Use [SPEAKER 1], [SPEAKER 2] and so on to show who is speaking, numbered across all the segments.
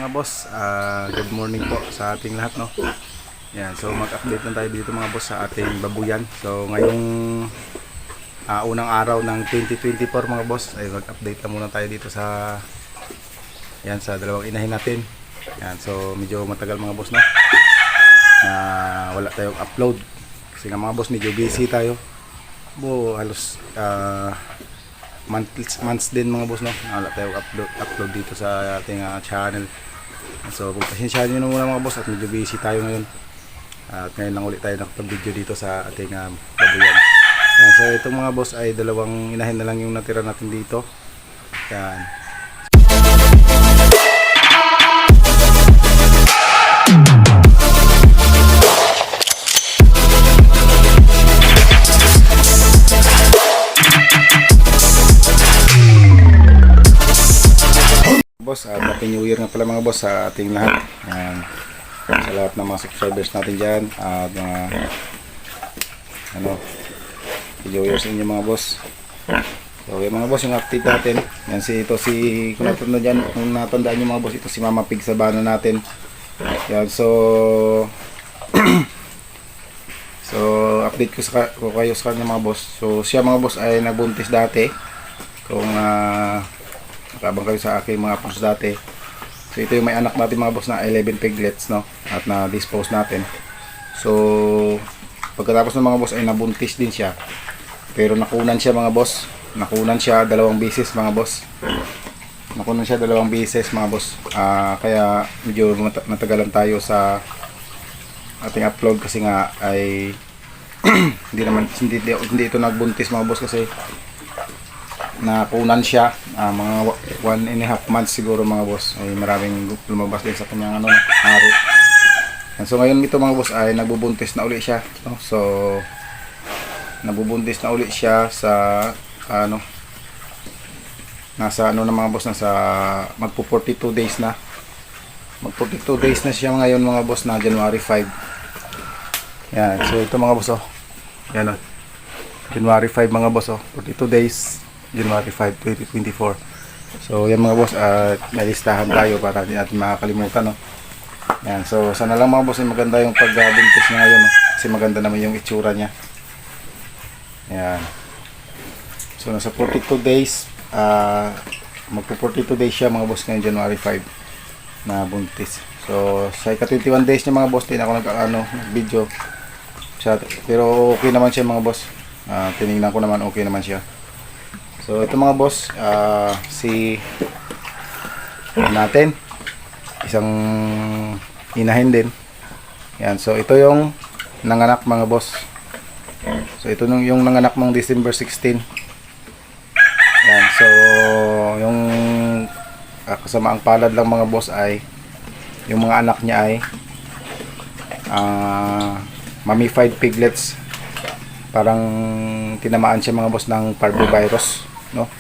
[SPEAKER 1] mga boss, good morning po sa ating lahat, no. Yan, so mag-update lang tayo dito mga boss sa ating babuyan. So ngayong unang araw ng 2024 mga boss, ay mag-update lang muna tayo dito sa sa dalawang inahin natin. Yan, so medyo matagal mga boss, no, na wala tayong upload kasi nga mga boss medyo busy tayo. Halos months din mga boss, no, wala tayong upload dito sa ating channel. So pagpasensyahan nyo na muna mga boss at medyo busy tayo ngayon. At ngayon lang ulit tayo nakapag-video dito sa ating babuyan. So itong mga boss ay dalawang inahin na lang yung natira natin dito. Yan. Boss, Happy New Year nga pala mga boss sa ating lahat. Sa lahat ng mga subscribers natin dyan at mga Happy New Year sa inyo mga boss. So yung mga boss, yung update natin yan, kung natandaan nyo mga boss, ito si Mama Pig sa bana natin yan. So update ko kayo sa kanya mga boss. So siya mga boss ay nagbuntis dati, kung nakabang kayo sa aking mga posts dati. So ito yung may anak natin mga boss na 11 piglets, no, at na-dispose natin. So pagkatapos ng mga boss ay nabuntis din siya, pero nakunan siya mga boss. Nakunan siya dalawang beses mga boss. Kaya medyo natagalan tayo sa ating upload kasi nga ay hindi ito nagbuntis mga boss kasi nakunan siya. Mga 1.5 months siguro mga boss, ay maraming lumabas din sa kanyang ari. So ngayon ito mga boss ay nagbubuntis na uli siya, no? So nabubuntis na uli siya sa nasa na mga boss, nasa magpo 42 days na. Magpo 42 days na siya ngayon mga boss, na January 5. Yan, so ito mga boss, yan, January 5 mga boss, 42 days, January 5, 2024. So yan mga boss, may listahan tayo para hindi natin makakalimutan, no? Yan, so sana lang mga boss ay maganda yung pagbuntis niya ngayon, no? Kasi maganda naman yung itsura niya. Yan. So nasa 42 days, magpo 42 days siya mga boss ngayon, January 5 na buntis. So sa ika-21 days niya mga boss, din ako nag-video siya, pero okay naman siya mga boss. Tinignan ko naman, okay naman siya. So ito mga boss, natin isang inahin din. Yan, so ito yung nanganak mga boss. So ito yung nanganak ng December 16. Yan, so yung kasamaang palad lang mga boss ay yung mga anak niya ay mummified piglets. Parang tinamaan siya mga boss ng parvovirus, no?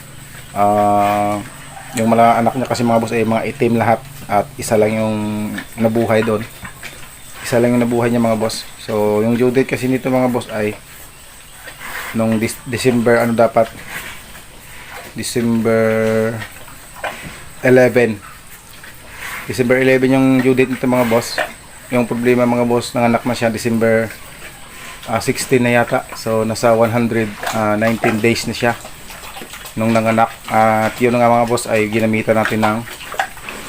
[SPEAKER 1] Yung mga anak niya kasi mga boss ay mga itim lahat, at isa lang yung nabuhay doon. Isa lang yung nabuhay niya mga boss. So yung due date kasi nito mga boss ay nung December December 11. December 11 yung due date nito mga boss. Yung problema mga boss, nanganak na siya December 16 na yata. So nasa 119 days na siya nung nanganak. At yun nga mga boss ay ginamitan natin ng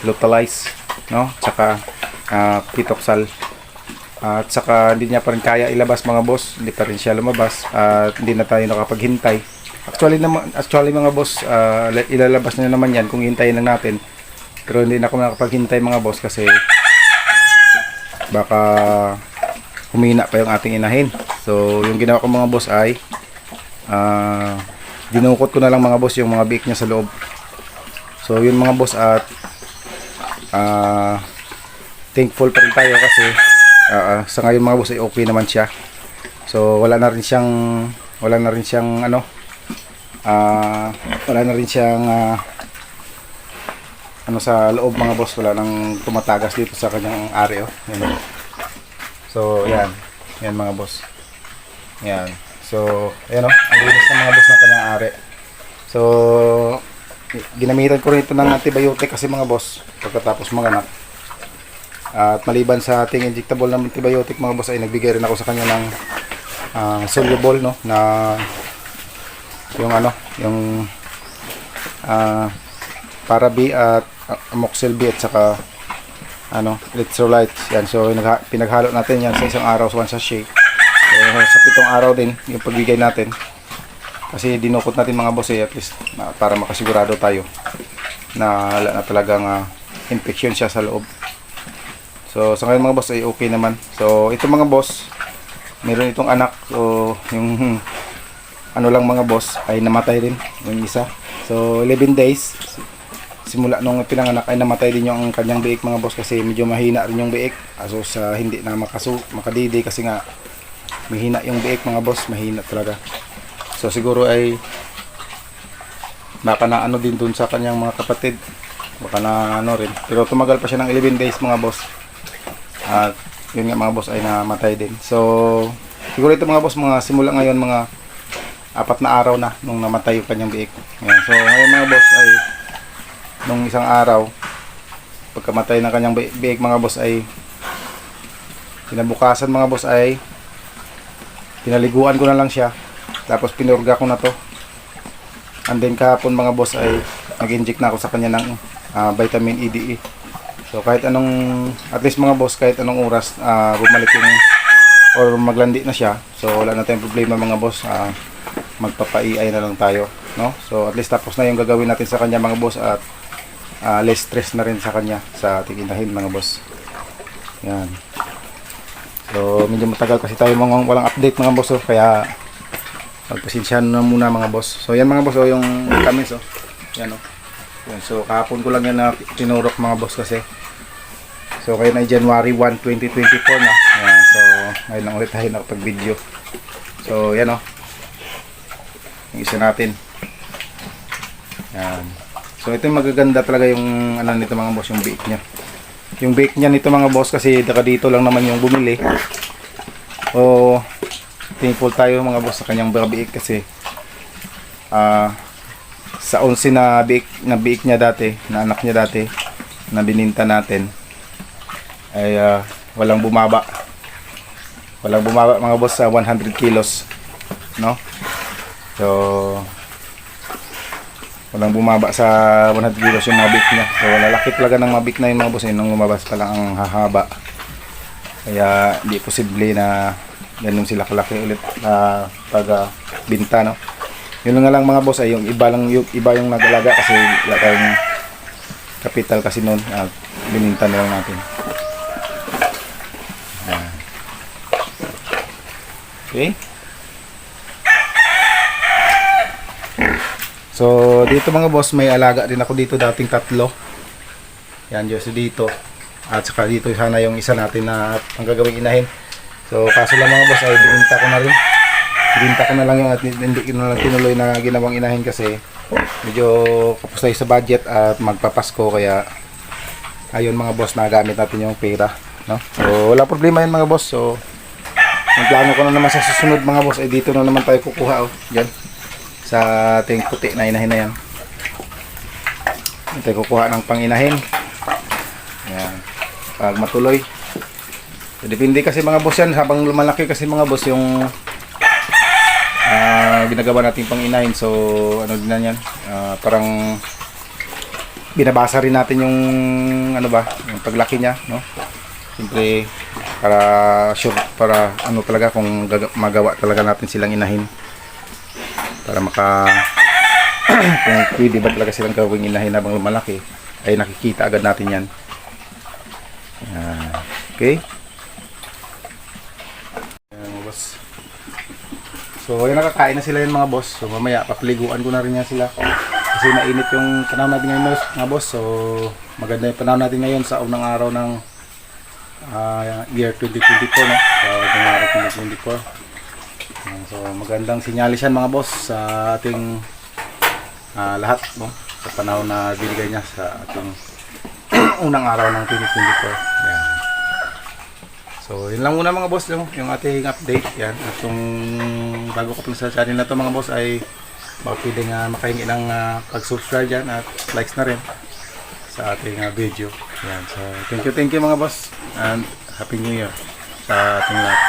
[SPEAKER 1] Lutalize, no, tsaka Pitoxal. At saka hindi niya pa rin kaya ilabas mga boss, hindi pa rin siya lumabas at hindi na tayo nakapaghintay. Actually mga boss, ilalabas na naman yan kung hintayin lang natin, pero hindi na ako nakapaghintay mga boss kasi baka humina pa yung ating inahin. So yung ginawa ko mga boss ay dinukot ko na lang mga boss yung mga biik niya sa loob. So yun mga boss, at thankful pa rin tayo kasi sa ngayon mga boss ay okay naman siya. So wala na rin siyang sa loob mga boss, wala nang tumatagas dito sa kanyang ari, yan. So yan mga boss, yan. So ayan, ang linis ng mga boss ng kanyang ari. So ginamitan ko rin ito ng antibiotic kasi mga boss, pagkatapos manganak. At maliban sa ating injectable na antibiotic mga boss, ay nagbigay rin ako sa kanya ng soluble, no, na yung yung Parabi at Amoxil B at saka electrolytes. Yan, so pinaghalo natin yan sa isang araw sa 1 sachet. So, sa 7 araw din yung pagbigay natin. Kasi dinukot natin mga boss at least para makasigurado tayo na wala na talagang infection siya sa loob. So sa ngayon mga boss ay okay naman. So ito mga boss, meron itong anak. So yung lang mga boss ay namatay rin yung isa. So 11 days simula nung pinanganak ay namatay din yung kanyang biik mga boss kasi medyo mahina rin yung biik. So sa hindi na makadidi kasi nga mahina yung biik mga boss, mahina talaga. So siguro ay baka na din dun sa kanyang mga kapatid, baka na rin, pero tumagal pa siya ng 11 days mga boss at yun nga mga boss ay namatay din. So siguro ito mga boss, mga simula ngayon mga 4 na araw na nung namatay yung kanyang biik. Ayan. So ngayon mga boss ay nung isang araw pagkamatay ng kanyang biik mga boss ay kinabukasan mga boss ay pinaliguan ko na lang siya, tapos pinurga ko na to, and then kahapon mga boss ay nag-inject na ako sa kanya ng vitamin EDE. So kahit anong, at least mga boss, kahit anong oras bumalik yung or maglandi na siya, so wala na tayong problema mga boss, magpapa-EI na lang tayo, no? So at least tapos na yung gagawin natin sa kanya mga boss at less stress na rin sa kanya sa ating inahin mga boss. Yan. So medyo matagal kasi tayo mga walang update mga boss, kaya magpasensyahan na muna mga boss. So yan mga boss, yung comments yan yan. So kahapon ko lang yan na tinurok mga boss kasi. So ngayon ay January 1, 2024 na. Yan. So ngayon lang ulit tayo nakapag-video. So yan yung isa natin. Yan. So ito yung magaganda talaga yung nito mga boss, yung bake niya. Yung bake niya nito mga boss kasi dito lang naman yung bumili. O thankful tayo mga boss sa kanyang bake kasi sa 11 na bake niya dati, na anak niya dati na bininta natin ay walang bumaba mga boss sa 100 kilos, no? So walang bumaba sa 100 kilos yung mabik niya. So lalaki talaga ng mabik na yung mga boss, nung lumabas pa lang ang hahaba, kaya di posible na ganun sila kalaki ulit pag binta, no? Yun nga lang mga boss ay yung iba yung nag-alaga kasi wala tayong kapital kasi noon, bininta na lang natin. Okay. So dito mga boss, may alaga din ako dito dating 3. Yan, Diyos dito. At saka dito sana yung isa natin na ang gagawing inahin. So kaso lang mga boss ay binenta ko na rin. Binenta ko na lang yung at hindi ko na lang tinuloy na ginawang inahin kasi medyo kapos tayo sa budget at magpapasko, kaya ayun mga boss, nagamit natin yung pera, no? So wala problema yun mga boss. So ang plano ko na naman sa susunod mga boss ay dito na naman tayo kukuha dyan sa ating puti na inahin na yan. Tayo kukuha ng panginahin. Ayan. Pag matuloy. So, depende kasi mga boss yan. Habang lumalaki kasi mga boss yung ginagawa natin panginahin. So ano din na yan. Parang binabasa rin natin yung yung paglaki niya, no? Siyempre para sure, para talaga kung magawa talaga natin silang inahin. Para kung pwede ba talaga silang gawing inahin habang lumalaki, ay nakikita agad natin yan. Okay. Ayan, boss. So ayun, nakakain na sila yun mga boss. So mamaya papaliguan ko na rin yan sila kasi mainit yung panahon natin ngayon mga boss. So maganda yung panahon natin ngayon sa unang araw ng year 2024, no? So January 2024. So magandang sinyalis yan mga boss sa ating lahat, no? Sa panahon na binigay niya sa ating unang araw ng 2024. Yan. So yun lang muna mga boss, yung ating update yan. At kung bago ka pa sa channel na to mga boss ay baka pwedeng makahingi ng pag-subscribe dyan at likes na rin. sa ating video. Yan. So, thank you mga boss. And Happy New Year sa ating lahat.